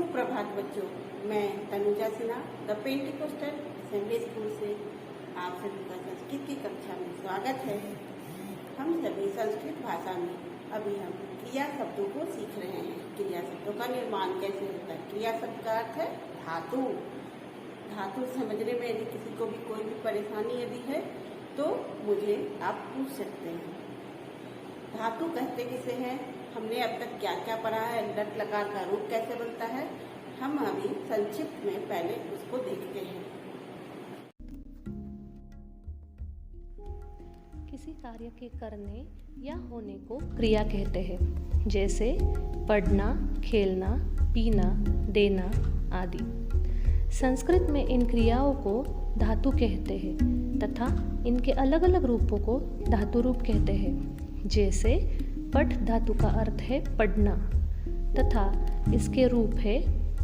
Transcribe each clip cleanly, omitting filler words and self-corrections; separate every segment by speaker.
Speaker 1: सुप्रभात बच्चों, मैं Tanuja Sinha the Pentecostal assembly school से आप सभी का संस्कृत की कक्षा में स्वागत है। हम सभी संस्कृत भाषा में अभी हम क्रिया शब्दों को सीख रहे हैं। क्रिया शब्दों का निर्माण कैसे होता है। क्रिया शब्द का अर्थ है धातु। धातु समझने में यदि किसी को भी कोई भी परेशानी यदि है तो मुझे आप पूछ सकते हैं। धातु कहते किसे हैं, हमने अब तक क्या क्या पढ़ा है, लट लकार का रूप कैसे बनता है, हम अभी संक्षिप्त में पहले उसको देखते हैं।
Speaker 2: किसी कार्य के करने या होने को क्रिया कहते हैं, जैसे पढ़ना, खेलना, पीना, देना आदि। संस्कृत में इन क्रियाओं को धातु कहते हैं तथा इनके अलग अलग रूपों को धातु रूप कहते हैं। जैसे पठ धातु का अर्थ है पढ़ना तथा इसके रूप है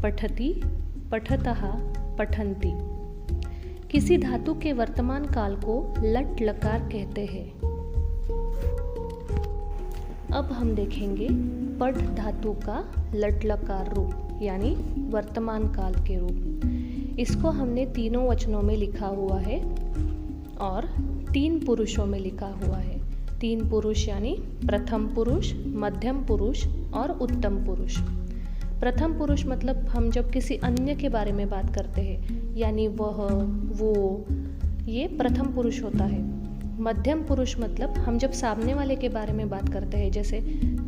Speaker 2: पठति, पठतः, पठन्ति। किसी धातु के वर्तमान काल को लट लकार कहते हैं। अब हम देखेंगे पठ धातु का लट लकार रूप यानी वर्तमान काल के रूप। इसको हमने तीनों वचनों में लिखा हुआ है और 3 पुरुषों में लिखा हुआ है। 3 पुरुष यानी प्रथम पुरुष, मध्यम पुरुष और उत्तम पुरुष। प्रथम पुरुष मतलब हम जब किसी अन्य के बारे में बात करते हैं यानी वह, वो, ये प्रथम पुरुष होता है। मध्यम पुरुष मतलब हम जब सामने वाले के बारे में बात करते हैं, जैसे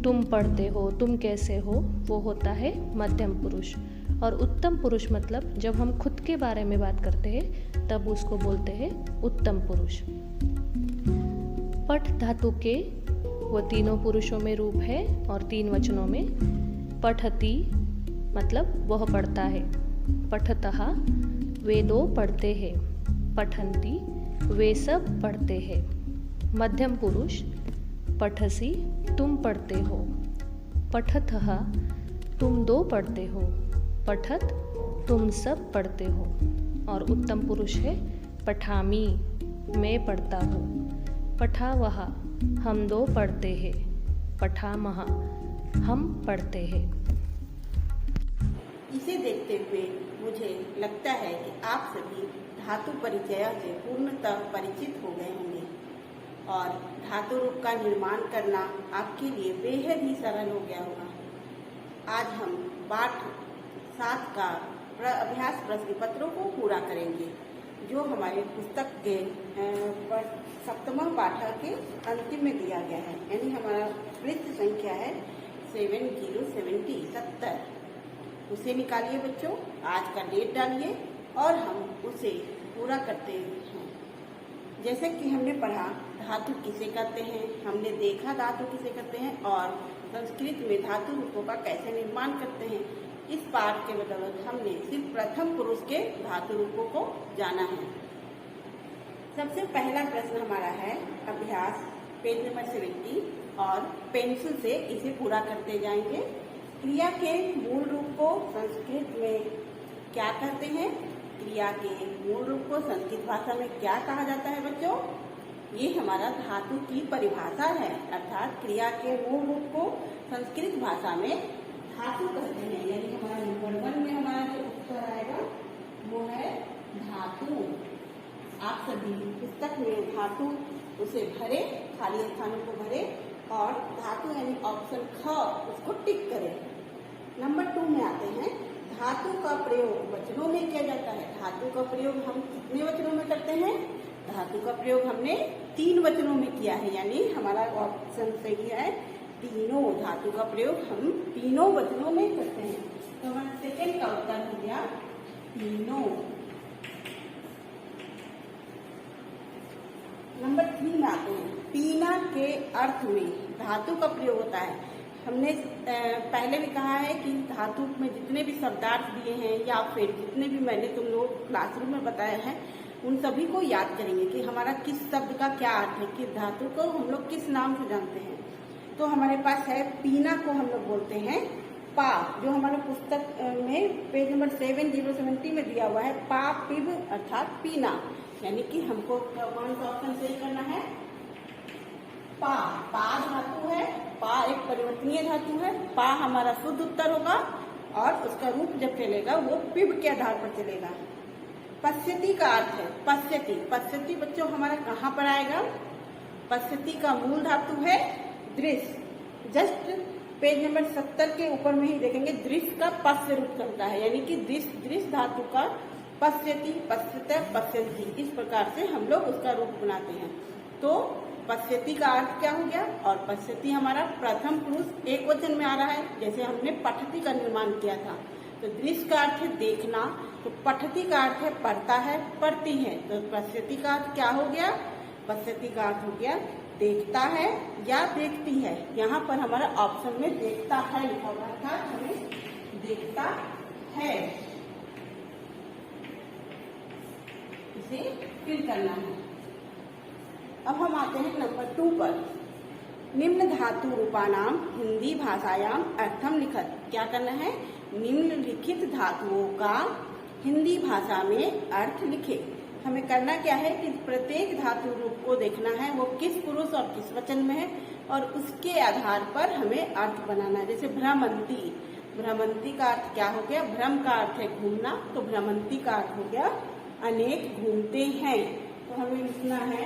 Speaker 2: तुम पढ़ते हो, तुम कैसे हो, वो होता है मध्यम पुरुष। और उत्तम पुरुष मतलब जब हम खुद के बारे में बात करते हैं तब उसको बोलते हैं उत्तम पुरुष। पठ धातु के वो तीनों पुरुषों में रूप है और 3 वचनों में। पठति मतलब वह पढ़ता है, पठतः वे 2 पढ़ते हैं, पठन्ति वे सब पढ़ते हैं। मध्यम पुरुष पठसि तुम पढ़ते हो, पठतः तुम 2 पढ़ते हो, पठत तुम सब पढ़ते हो। और उत्तम पुरुष है पठामि मैं पढ़ता हूँ, पठावः हम 2 पढ़ते हैं, पठामः हम पढ़ते हैं।
Speaker 1: इसे देखते हुए मुझे लगता है कि आप सभी धातु परिचय से पूर्णतः परिचित हो गए होंगे और धातु रूप का निर्माण करना आपके लिए बेहद ही सरल हो गया होगा। आज हम पाठ 7 का अभ्यास प्रश्न पत्रों को पूरा करेंगे जो हमारे पुस्तक के 7वां पाठ के अंतिम में दिया गया है, यानी हमारा पृष्ठ संख्या है 70 उसे निकालिए बच्चों, आज का डेट डालिए और हम उसे पूरा करते हैं। जैसे कि हमने पढ़ा धातु किसे कहते हैं, हमने देखा धातु किसे कहते हैं और संस्कृत में धातु रूपों का कैसे निर्माण करते हैं। इस पाठ के बदौलत हमने सिर्फ प्रथम पुरुष के धातु रूपों को जाना है। सबसे पहला प्रश्न हमारा है अभ्यास पेज नंबर 70 और पेंसिल से इसे पूरा करते जाएंगे। क्रिया के मूल रूप को संस्कृत में क्या कहते हैं, क्रिया के मूल रूप को संस्कृत भाषा में क्या कहा जाता है बच्चों, ये हमारा धातु की परिभाषा है। अर्थात क्रिया के मूल रूप को संस्कृत भाषा में धातु कहते हैं। यानी हमारा नंबर 1 में हमारा जो उत्तर आएगा वो है धातु। आप सभी पुस्तक में धातु उसे भरे, खाली स्थानों को भरे और धातु यानी ऑप्शन ख उसको टिक करें। नंबर 2 में आते हैं, धातु का प्रयोग वचनों में किया जाता है। धातु का प्रयोग हम कितने वचनों में करते हैं, धातु का प्रयोग हमने 3 वचनों में किया है, यानी हमारा ऑप्शन सही है तीनों। धातु का प्रयोग हम 3 वचनों में करते हैं, तो हमारा सेकंड का उत्तर हो गया तीनों। नंबर 3 में आते हैं, पीना के अर्थ में धातु का प्रयोग होता है। हमने पहले भी कहा है कि धातु में जितने भी शब्दार्थ दिए हैं या फिर जितने भी मैंने तुम लोग क्लासरूम में बताया है उन सभी को याद करेंगे कि हमारा किस शब्द का क्या अर्थ है, कि धातु को हम लोग किस नाम से जानते हैं। तो हमारे पास है पीना को हम लोग बोलते हैं पा, जो हमारे पुस्तक में पेज नंबर 70 में दिया हुआ है, पा पिब अर्थात पीना। यानी कि हमको कौन सा ऑप्शन सही करना है, पा। पा धातु है, पा एक परिवर्तनीय धातु है, पा हमारा शुद्ध उत्तर होगा और उसका रूप जब चलेगा वो पिब के आधार पर चलेगा। पश्यति का अर्थ है पश्यति। पश्यति बच्चों हमारा कहाँ पर आएगा? पश्यति का मूल धातु है दृश्य। जस्ट पेज नंबर 70 के ऊपर में ही देखेंगे दृश्य का पश्य रूप चलता है, यानी कि दृश्य धातु का पश्यति, पश्यत, पश्यन्ति, इस प्रकार से हम लोग उसका रूप बनाते हैं। तो पश्यति का अर्थ क्या हो गया? और पश्यति हमारा प्रथम पुरुष एक वचन में आ रहा है, जैसे हमने पठति का निर्माण किया था। तो दृश्य का अर्थ है देखना, तो पठति का अर्थ है पढ़ता है, पढ़ती है। तो पश्यति का अर्थ क्या हो गया? पश्यति का अर्थ हो गया देखता है या देखती है। यहाँ पर हमारा ऑप्शन में देखता है लिखा हुआ था, हमें देखता है इसे फिल करना है। अब हम आते हैं नंबर 2 पर। निम्न धातु रूपानाम हिंदी भाषायाम अर्थम लिखत। क्या करना है? निम्नलिखित धातुओं का हिंदी भाषा में अर्थ लिखे। हमें करना क्या है कि प्रत्येक धातु रूप को देखना है वो किस पुरुष और किस वचन में है, और उसके आधार पर हमें अर्थ बनाना है। जैसे भ्रमंती, भ्रमंती का अर्थ क्या हो गया? भ्रम का अर्थ है घूमना, तो भ्रमंती का अर्थ हो गया अनेक घूमते हैं। तो हमें लिखना है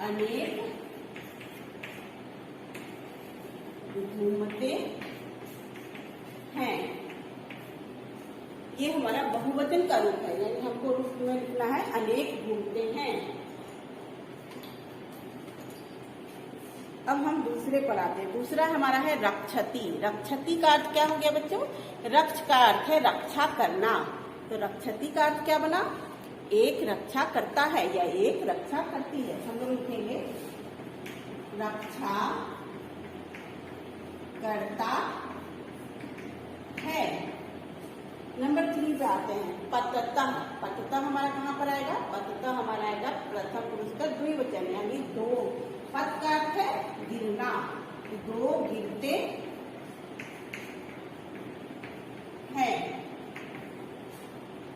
Speaker 1: अनेक घूमते हैं। ये हमारा बहुवचन का रूप है, यानी हमको रूप में लिखना है अनेक घूमते हैं। अब हम दूसरे पर आते हैं। दूसरा हमारा है रक्षति। रक्षति का अर्थ क्या हो गया बच्चों? रक्ष का अर्थ है रक्षा करना, तो रक्षति का अर्थ क्या बना? एक रक्षा करता है या एक रक्षा करती है। हम लोग लिखेंगे रक्षा करता है। नंबर 3 पे आते हैं पततः। पततः हमारा कहाँ पर आएगा? पततः हमारा आएगा प्रथम पुरुष का द्विवचन, यानी दो। पत का अर्थ है गिरना, दो गिरते हैं।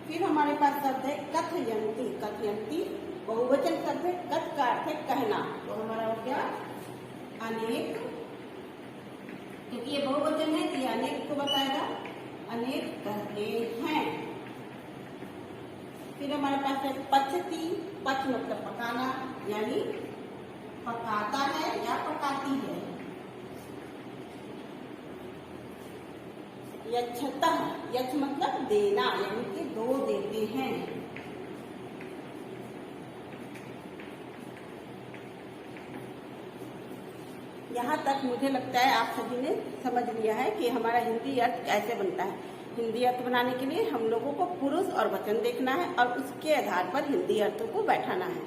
Speaker 1: फिर हमारे पास शब्द है कथयंती। कथयंती बहुवचन शब्द है, कथ का अर्थ है कहना, तो हमारा हो गया अनेक, क्योंकि ये बहुवचन है तो ये अनेक को बताएगा, अनेक कहते हैं। फिर हमारे पास है पचती। पच मतलब पकाना, यानी पकाता है या पकाती है। यच्छतः, यच्छ मतलब देना, यानी कि दो देते हैं। यहाँ तक मुझे लगता है आप सभी ने समझ लिया है कि हमारा हिंदी अर्थ कैसे बनता है। हिंदी अर्थ बनाने के लिए हम लोगों को पुरुष और वचन देखना है और उसके आधार पर हिंदी अर्थों को बैठाना है।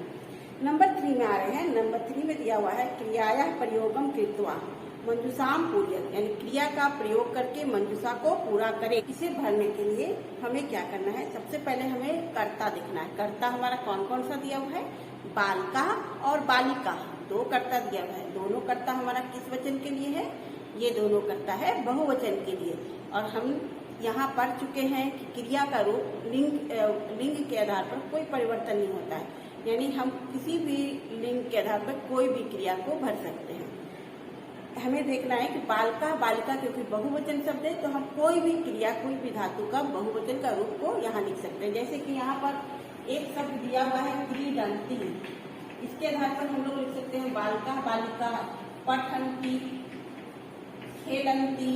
Speaker 1: नंबर 3 में आ रहे हैं। नंबर 3 में दिया हुआ है क्रियाया प्रयोगम कृत्वा मंजूषाम पूर्यत, यानी क्रिया का प्रयोग करके मंजूषा को पूरा करें। इसे भरने के लिए हमें क्या करना है? सबसे पहले हमें कर्ता देखना है। कर्ता हमारा कौन कौन सा दिया हुआ है? बालिका और बालिका, दो कर्ता दिया हुआ है। दोनों कर्ता हमारा किस वचन के लिए है? ये दोनों कर्ता है बहुवचन के लिए। और हम यहाँ पढ़ चुके हैं कि क्रिया का रूप लिंग के आधार पर कोई परिवर्तन नहीं होता है, यानी हम किसी भी लिंग के आधार पर कोई भी क्रिया को भर सकते हैं। हमें देखना है कि बालिका बालिका क्योंकि बहुवचन शब्द है, तो हम कोई भी क्रिया, कोई भी धातु का बहुवचन का रूप को यहाँ लिख सकते हैं। जैसे कि यहाँ पर एक शब्द दिया हुआ है क्रीडंती, इसके आधार पर हम लोग लिख सकते हैं बालिका बालिका, पठंती, खेलंती,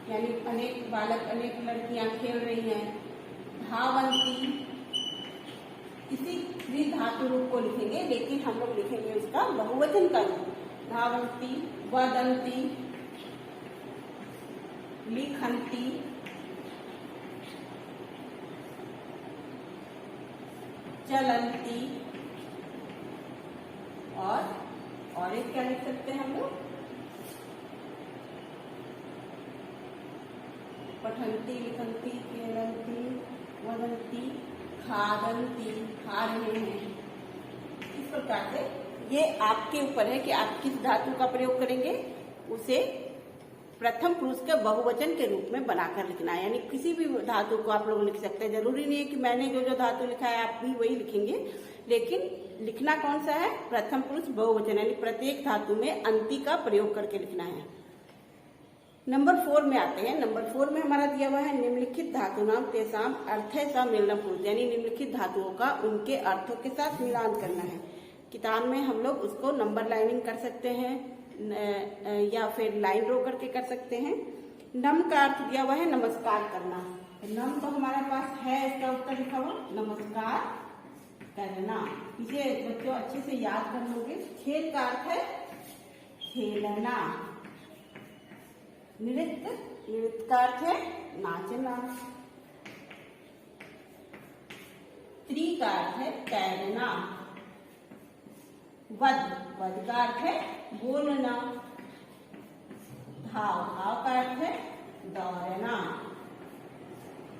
Speaker 1: यानी अनेक बालक, अनेक लड़कियां खेल रही हैं। धावंती, इसी धातु रूप को लिखेंगे, लेकिन हम लोग लिखेंगे उसका बहुवचन का रूप। धावंती, वदंती, लिखंती, चलंती, और एक क्या लिख सकते हैं हम लोग? पठंती, लिखंती, खेलंती, वदंती, खादंती, खा रहे हैं। इस प्रकार से ये आपके ऊपर है कि आप किस धातु का प्रयोग करेंगे, उसे प्रथम पुरुष के बहुवचन के रूप में बनाकर लिखना है। यानी किसी भी धातु को आप लोग लिख सकते हैं, जरूरी नहीं है कि मैंने जो जो धातु लिखा है आप भी वही लिखेंगे, लेकिन लिखना कौन सा है, प्रथम पुरुष बहुवचन, यानी प्रत्येक धातु में अंति का प्रयोग करके लिखना है। नंबर 4 में आते हैं। नंबर 4 में हमारा दिया हुआ है निम्नलिखित धातु नाम तेसाम अर्थे सा मिलनम पुरुष, यानी निम्नलिखित धातुओं का उनके अर्थों के साथ मिलान करना है। किताब में हम लोग उसको नंबर लाइनिंग कर सकते हैं या फिर लाइन ड्रॉ करके कर सकते हैं। नम का अर्थ दिया हुआ है नमस्कार करना। नम तो हमारे पास है, इसका उत्तर लिखा हुआ नमस्कार करना। इसे बच्चों अच्छे से याद कर लोगे। खेल का अर्थ है खेलना। नृत्य, नृत्य का अर्थ है नाचना। त्री का अर्थ है तैरना। वध, वध का अर्थ है बोलना। धाव, धाव का अर्थ है दौड़ना।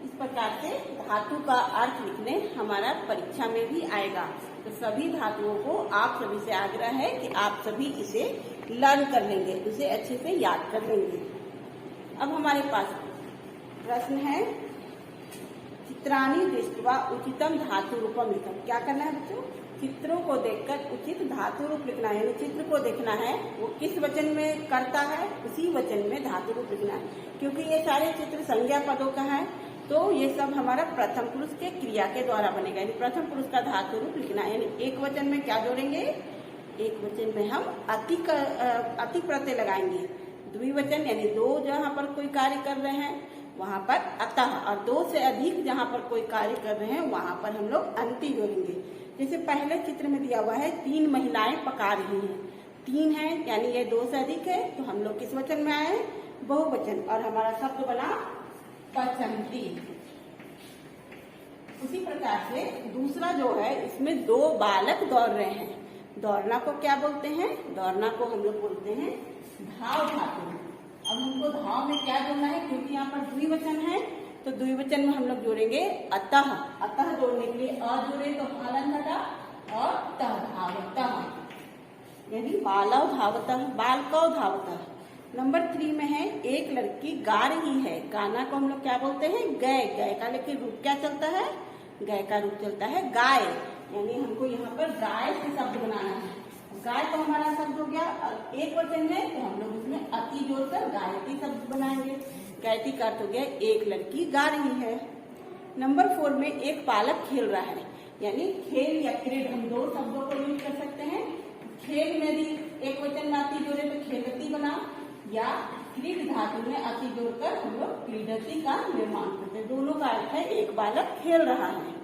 Speaker 1: इस प्रकार से धातु का अर्थ लिखने हमारा परीक्षा में भी आएगा। तो सभी धातुओं को आप सभी से आग्रह है कि आप सभी इसे लर्न कर लेंगे, उसे अच्छे से याद कर लेंगे। अब हमारे पास प्रश्न है, चित्राणि दृष्ट्वा उचितम धातु रूपम लिखम। क्या करना है बच्चों, चित्रों को देखकर उचित धातु रूप लिखना है। यानी चित्र को देखना है वो किस वचन में करता है, उसी वचन में धातु रूप लिखना है। क्योंकि ये सारे चित्र संज्ञा पदों का है, तो ये सब हमारा प्रथम पुरुष के क्रिया के द्वारा बनेगा। यानी प्रथम पुरुष का धातु रूप लिखना है। यानी एक वचन में क्या जोड़ेंगे, एक वचन में हम अति प्रत्यय लगाएंगे। द्विवचन यानी दो जहाँ पर कोई कार्य कर रहे हैं वहां पर अतः, और दो से अधिक जहाँ पर कोई कार्य कर रहे हैं वहां पर हम लोग अंति जोड़ेंगे। जैसे पहले चित्र में दिया हुआ है 3 महिलाएं पका रही हैं। 3 है यानी ये 2 से अधिक है, तो हम लोग किस वचन में आए, बहुवचन, और हमारा शब्द बना पचंती। उसी प्रकार से दूसरा जो है, इसमें 2 बालक दौड़ रहे हैं। दौड़ना को क्या बोलते हैं, दौड़ना को हम लोग बोलते हैं धाव धातु। अब हमको धाव में क्या जोड़ना है, क्योंकि यहाँ पर द्विवचन है तो द्विवचन में हम लोग जोड़ेंगे अतः। अतः जोड़ने के लिए अ जोड़े तो हलन घटा और तः धावतः, यानी बालव धावतः, बालकौ धावतः। नंबर 3 में है, एक लड़की गा रही है। गाना को हम लोग क्या बोलते हैं, गय। गय का लेकिन रूप क्या चलता है, गय का रूप चलता है गाय। यानी हमको यहाँ पर गाय से शब्द बनाना है। गाय तो हमारा शब्द हो गया एक वचन में, तो हम लोग उसमें अति जोड़कर गायत्री शब्द बनाएंगे। गायत्री का अर्थ हो गया एक लड़की गा रही है। नंबर 4 में एक बालक खेल रहा है। यानी खेल या क्रीड, हम 2 शब्दों को यूज कर सकते हैं। खेल में भी एक वचन में अति जोड़े तो खेलती बना, या क्रीड धातु में अति जोड़कर हम लोग क्रीडती का निर्माण करते हैं। दोनों का अर्थ है एक बालक खेल रहा है।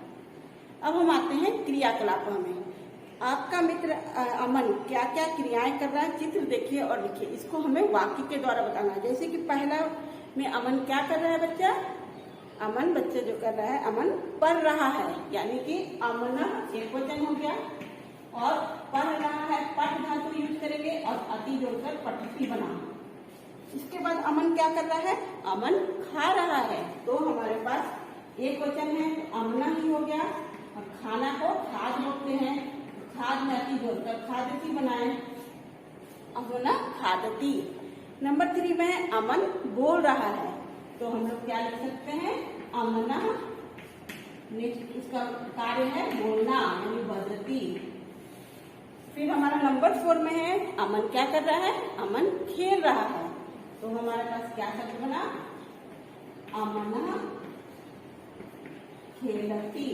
Speaker 1: अब हम आते हैं क्रियाकलापों में। आपका मित्र अमन क्या क्या क्रियाएं कर रहा है, चित्र देखिए और लिखिए। इसको हमें वाक्य के द्वारा बताना है। जैसे कि पहला में अमन क्या कर रहा है बच्चा, अमन बच्चे जो कर रहा है, अमन पढ़ रहा है। यानी कि अमन एक वचन हो गया, और पढ़ रहा है पठ धातु यूज करेंगे और अति जोड़कर पठती बना। इसके बाद अमन क्या कर रहा है, अमन खा रहा है। तो हमारे पास एक वचन है तो अमना ही हो गया, और खाना को खाद बोलते हैं, खाद में अति जोड़कर खादती बनाए, अमना खादती। नंबर 3 में अमन बोल रहा है, तो हम लोग क्या लिख सकते हैं, अमना, इसका कार्य है बोलना यानी वदती। फिर हमारा नंबर 4 में है, अमन क्या कर रहा है, अमन खेल रहा है। तो हमारे पास क्या शब्द बना, अमना खेलती।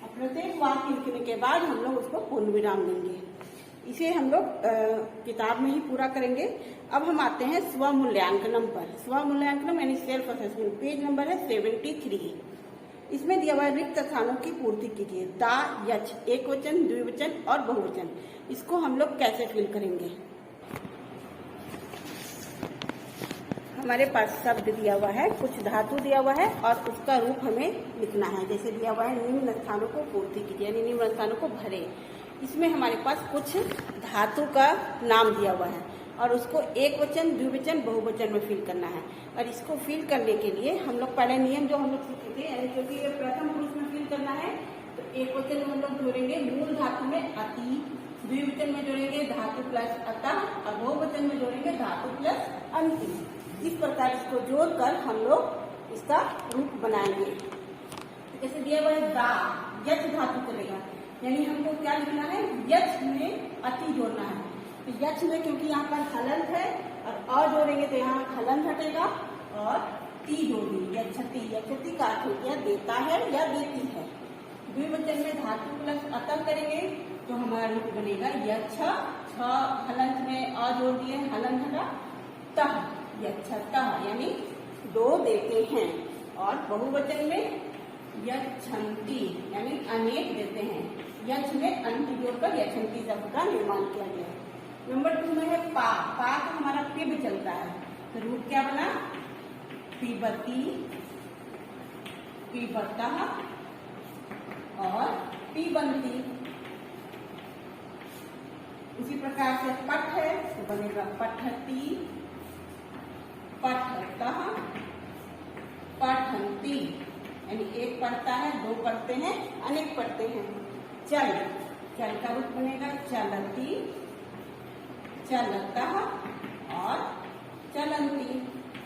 Speaker 1: प्रत्येक वाक्य लिखने के बाद हम लोग उसको पूर्ण विराम देंगे। इसे हम लोग किताब में ही पूरा करेंगे। अब हम आते हैं स्वमूल्यांकनम पर। स्वमूल्यांकनम यानी सेल्फ असेसमेंट, पेज नंबर है 73। इसमें दिया हुआ है रिक्त स्थानों की पूर्ति कीजिए। दा, यच, एक वचन, द्विवचन और बहुवचन, इसको हम लोग कैसे फिल करेंगे। हमारे पास शब्द दिया हुआ है, कुछ धातु दिया हुआ है और उसका रूप हमें लिखना है। जैसे दिया हुआ है निम्न स्थानों को पूर्ति कीजिए, यानी निम्न स्थानों को भरे। इसमें हमारे पास कुछ धातु का नाम दिया हुआ है और उसको एक वचन, द्विवचन, बहुवचन में फिल करना है। और इसको फिल करने के लिए हम लोग पहले नियम जो हम लोग सीखे थे, यानी क्योंकि ये प्रथम पुरुष में फिल करना है तो एक वचन में हम लोग जोड़ेंगे मूल धातु में अति, द्विवचन में जोड़ेंगे धातु प्लस अतः, और बहुवचन में जोड़ेंगे धातु धातु प्लस अंति। इस प्रकार इसको जोड़कर हम लोग इसका रूप बनाएंगे। जैसे दिया हुआ है दा, यच धातु चलेगा, यानी हमको क्या लिखना है, यच में अति जोड़ना है। तो यच में क्योंकि यहाँ पर हलंत है और अ जोड़ेंगे तो यहाँ हलंत हटेगा और ती जोड़ेंगे, यक्षति का अर्थ हो गया देता है या देती है। द्विवचन में धातु प्लस अतः करेंगे तो हमारा रूप बनेगा यक्ष, छ हलंत में अ जोड़ दिए हलंत हटा, तह यक्षतः यानी दो देते हैं। और बहुवचन में यक्षन्ति यानी अनेक देते हैं। यक्ष में अंत जोड़कर यक्षन्ति शब्द का निर्माण किया गया। नंबर 2 में है पा, पा का हमारा पिब चलता है तो रूप क्या बना, पिबती, पिबतः और पिबंती। इसी प्रकार से पठ है तो बनेगा पठती, पठतः, पठन्ति यानी एक पढ़ता है, दो पढ़ते हैं, अनेक पढ़ते हैं। चल, चल का रूप बनेगा चलती, चलतः और चलंती।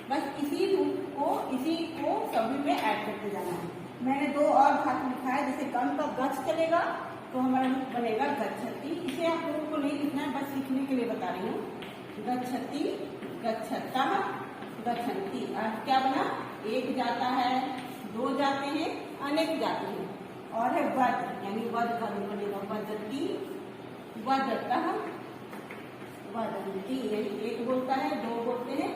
Speaker 1: बस इसी रूप को, इसी को सभी में ऐड करते जाना है। मैंने दो और धातु लिखा है, जैसे गम का गच चलेगा तो हमारा रूप बनेगा गच्छति। इसे आप लोगों को नहीं लिखना है, बस सीखने के लिए बता रही हूँ। गच्छति, गच्छतः, गच्छन्ति। अर्थ क्या बना, एक जाता है, दो जाते हैं, अनेक जाते हैं। और है वध, यानी वध का रूप बनेगा वदती, वदतः, वदन्ति। यानी एक बोलता है, दो बोलते हैं,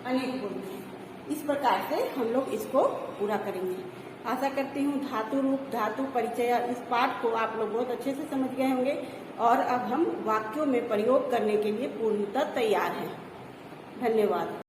Speaker 1: अनेक बोलते हैं। इस प्रकार से हम लोग इसको पूरा करेंगे। आशा करती हूँ धातु रूप, धातु परिचय इस पाठ को आप लोग बहुत अच्छे से समझ गए होंगे और अब हम वाक्यों में प्रयोग करने के लिए पूर्णतः तैयार हैं। धन्यवाद।